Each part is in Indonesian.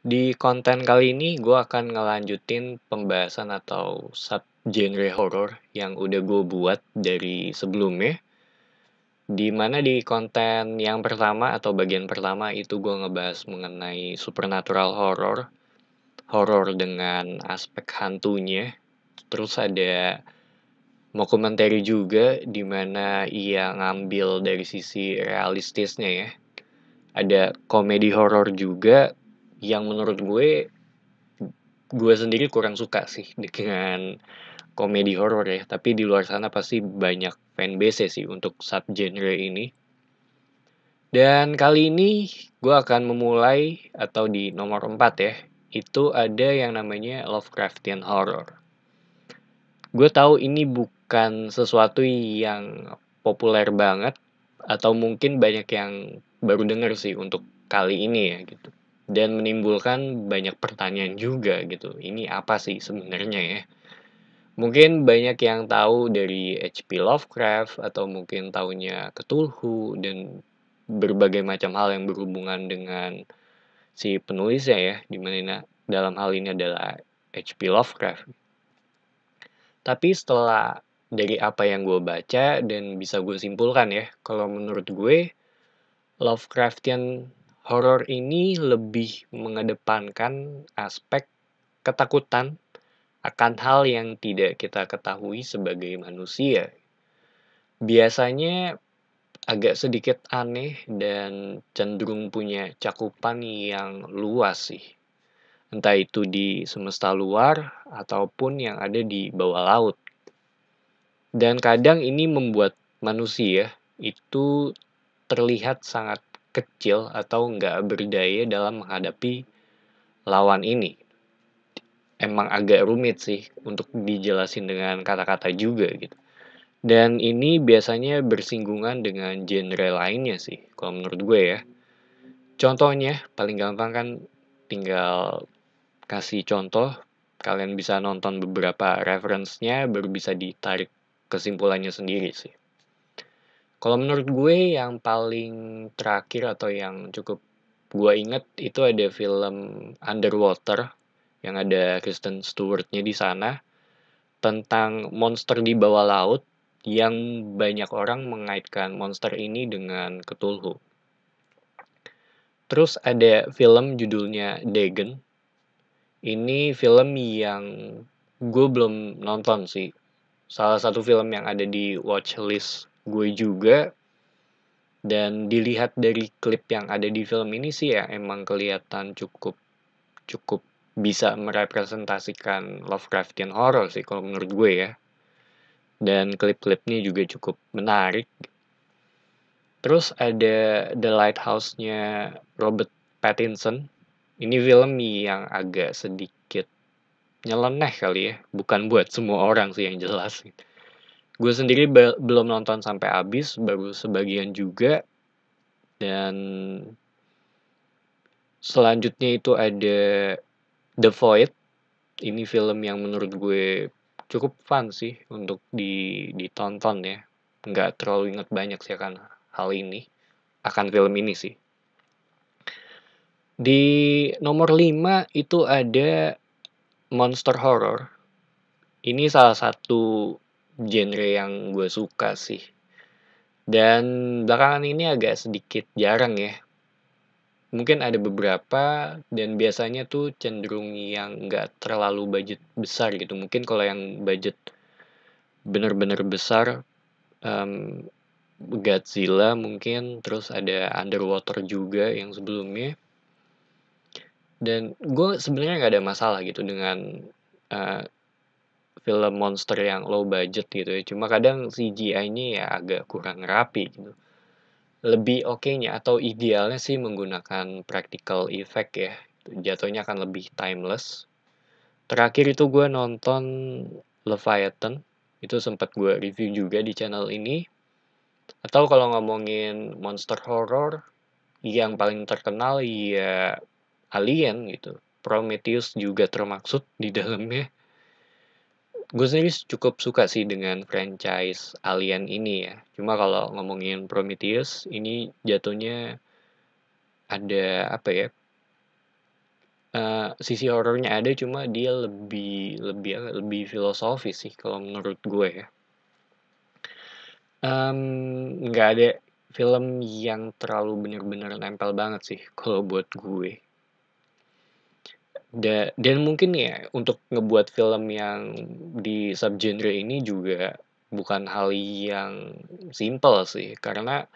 Di konten kali ini gue akan ngelanjutin pembahasan atau subgenre horor yang udah gue buat dari sebelumnya. Di mana di konten yang pertama atau bagian pertama itu gue ngebahas mengenai supernatural horror, horor dengan aspek hantunya. Terus ada mockumentary juga di mana ia ngambil dari sisi realistisnya ya. Ada komedi horor juga yang menurut gue sendiri kurang suka sih dengan komedi horor ya, tapi di luar sana pasti banyak fanbase sih untuk subgenre ini. Dan kali ini gue akan memulai atau di nomor 4 ya, itu ada yang namanya Lovecraftian horror. Gue tahu ini bukan sesuatu yang populer banget atau mungkin banyak yang baru denger sih untuk kali ini ya gitu. Dan menimbulkan banyak pertanyaan juga gitu. Ini apa sih sebenarnya ya? Mungkin banyak yang tahu dari H.P. Lovecraft atau mungkin taunya Cthulhu dan berbagai macam hal yang berhubungan dengan si penulisnya ya, di mana dalam hal ini adalah H.P. Lovecraft. Tapi setelah dari apa yang gue baca dan bisa gue simpulkan ya, kalau menurut gue Lovecraftian horror ini lebih mengedepankan aspek ketakutan akan hal yang tidak kita ketahui sebagai manusia. Biasanya agak sedikit aneh dan cenderung punya cakupan yang luas sih. Entah itu di semesta luar ataupun yang ada di bawah laut. Dan kadang ini membuat manusia itu terlihat sangat kecil atau nggak berdaya dalam menghadapi lawan ini. Emang agak rumit sih untuk dijelasin dengan kata-kata juga gitu. Dan ini biasanya bersinggungan dengan genre lainnya sih, kalau menurut gue ya. Contohnya, paling gampang kan tinggal kasih contoh, kalian bisa nonton beberapa reference-nya, baru bisa ditarik kesimpulannya sendiri sih. Kalau menurut gue yang paling terakhir atau yang cukup gue inget itu ada film Underwater yang ada Kristen Stewart-nya di sana tentang monster di bawah laut yang banyak orang mengaitkan monster ini dengan Cthulhu. Terus ada film judulnya Dagon. Ini film yang gue belum nonton sih. Salah satu film yang ada di watchlist gue juga. Dan dilihat dari klip yang ada di film ini sih ya emang kelihatan cukup cukup bisa merepresentasikan Lovecraftian horror sih kalau menurut gue ya. Dan klip-klipnya juga cukup menarik. Terus ada The Lighthouse-nya Robert Pattinson. Ini film yang agak sedikit nyeleneh kali ya. Bukan buat semua orang sih yang jelas. Gue sendiri belum nonton sampai habis, baru sebagian juga. Dan selanjutnya itu ada The Void. Ini film yang menurut gue cukup fun sih untuk ditonton ya. Nggak terlalu inget banyak sih akan hal ini. Akan film ini sih. Di nomor 5 itu ada monster horror. Ini salah satu genre yang gue suka sih. Dan belakangan ini agak sedikit jarang ya. Mungkin ada beberapa dan biasanya tuh cenderung yang nggak terlalu budget besar gitu. Mungkin kalau yang budget bener-bener besar, um, Godzilla mungkin, terus ada Underwater juga yang sebelumnya. Dan gue sebenarnya nggak ada masalah gitu dengan uh, film monster yang low budget gitu ya. Cuma kadang CGI-nya ya agak kurang rapi gitu. Lebih oke-nya atau idealnya sih menggunakan practical effect ya. Jatuhnya akan lebih timeless. Terakhir itu gue nonton Leviathan. Itu sempat gue review juga di channel ini. Atau kalau ngomongin monster horror, yang paling terkenal ya Alien gitu. Prometheus juga termaksud di dalamnya. Gue sendiri cukup suka sih dengan franchise Alien ini ya. Cuma kalau ngomongin Prometheus, ini jatuhnya ada apa ya? sisi horornya ada, cuma dia lebih filosofis sih kalau menurut gue ya. Nggak ada film yang terlalu bener-bener nempel banget sih kalau buat gue. Dan mungkin ya untuk ngebuat film yang di subgenre ini juga bukan hal yang simpel sih, karena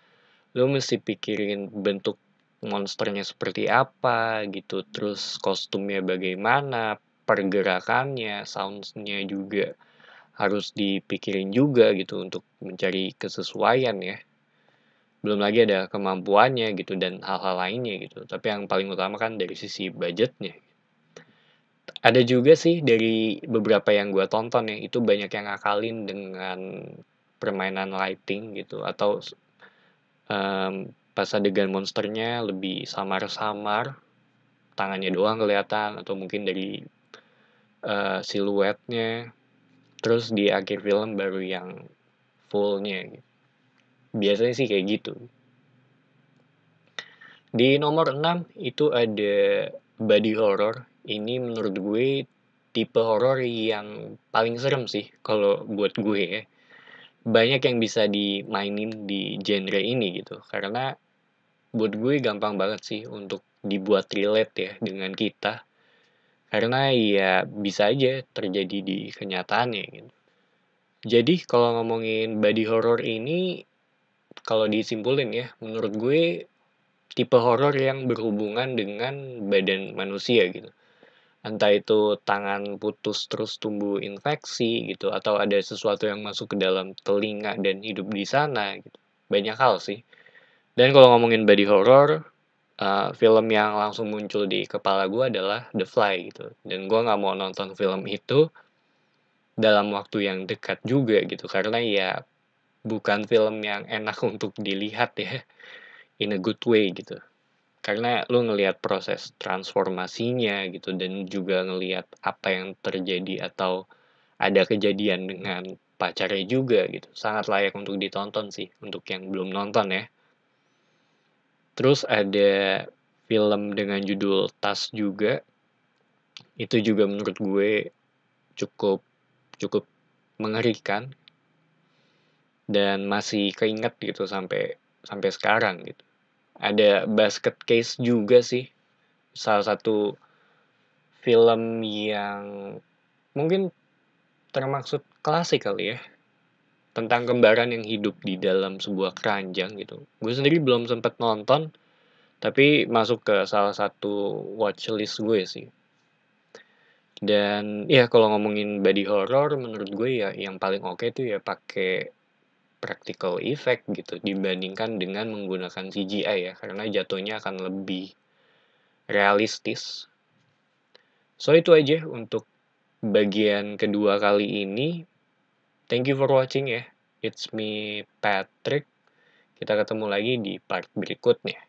lo mesti pikirin bentuk monsternya seperti apa gitu, terus kostumnya bagaimana, pergerakannya, sounds-nya juga harus dipikirin juga gitu untuk mencari kesesuaian ya. Belum lagi ada kemampuannya gitu dan hal-hal lainnya gitu. Tapi yang paling utama kan dari sisi budgetnya. Ada juga sih dari beberapa yang gue tonton ya, itu banyak yang ngakalin dengan permainan lighting gitu, atau pas adegan monsternya lebih samar-samar, tangannya doang kelihatan, atau mungkin dari siluetnya, terus di akhir film baru yang fullnya gitu. Biasanya sih kayak gitu. Di nomor 6 itu ada body horror. Ini menurut gue tipe horror yang paling serem sih kalau buat gue ya. Banyak yang bisa dimainin di genre ini gitu. Karena buat gue gampang banget sih untuk dibuat relate ya dengan kita. Karena ya bisa aja terjadi di kenyataannya gitu. Jadi kalau ngomongin body horror ini, kalau disimpulin ya, menurut gue tipe horor yang berhubungan dengan badan manusia gitu. Entah itu tangan putus terus tumbuh infeksi gitu, atau ada sesuatu yang masuk ke dalam telinga dan hidup di sana gitu. Banyak hal sih. Dan kalau ngomongin body horror, film yang langsung muncul di kepala gue adalah The Fly gitu. Dan gue nggak mau nonton film itu dalam waktu yang dekat juga gitu, karena ya bukan film yang enak untuk dilihat ya, in a good way gitu. Karena lu ngelihat proses transformasinya gitu, dan juga ngelihat apa yang terjadi atau ada kejadian dengan pacarnya juga gitu. Sangat layak untuk ditonton sih untuk yang belum nonton ya. Terus ada film dengan judul Tas juga. Itu juga menurut gue cukup cukup mengerikan dan masih keinget gitu sampai sampai sekarang gitu. Ada Basket Case juga sih. Salah satu film yang mungkin termaksud klasik kali ya, tentang kembaran yang hidup di dalam sebuah keranjang gitu. Gue sendiri belum sempat nonton, tapi masuk ke salah satu watchlist gue sih. Dan ya kalau ngomongin body horror, menurut gue ya yang paling oke tuh ya pakai practical effect gitu dibandingkan dengan menggunakan CGI ya, karena jatuhnya akan lebih realistis. So itu aja untuk bagian kedua kali ini. Thank you for watching ya. It's me, Patrick. Kita ketemu lagi di part berikutnya.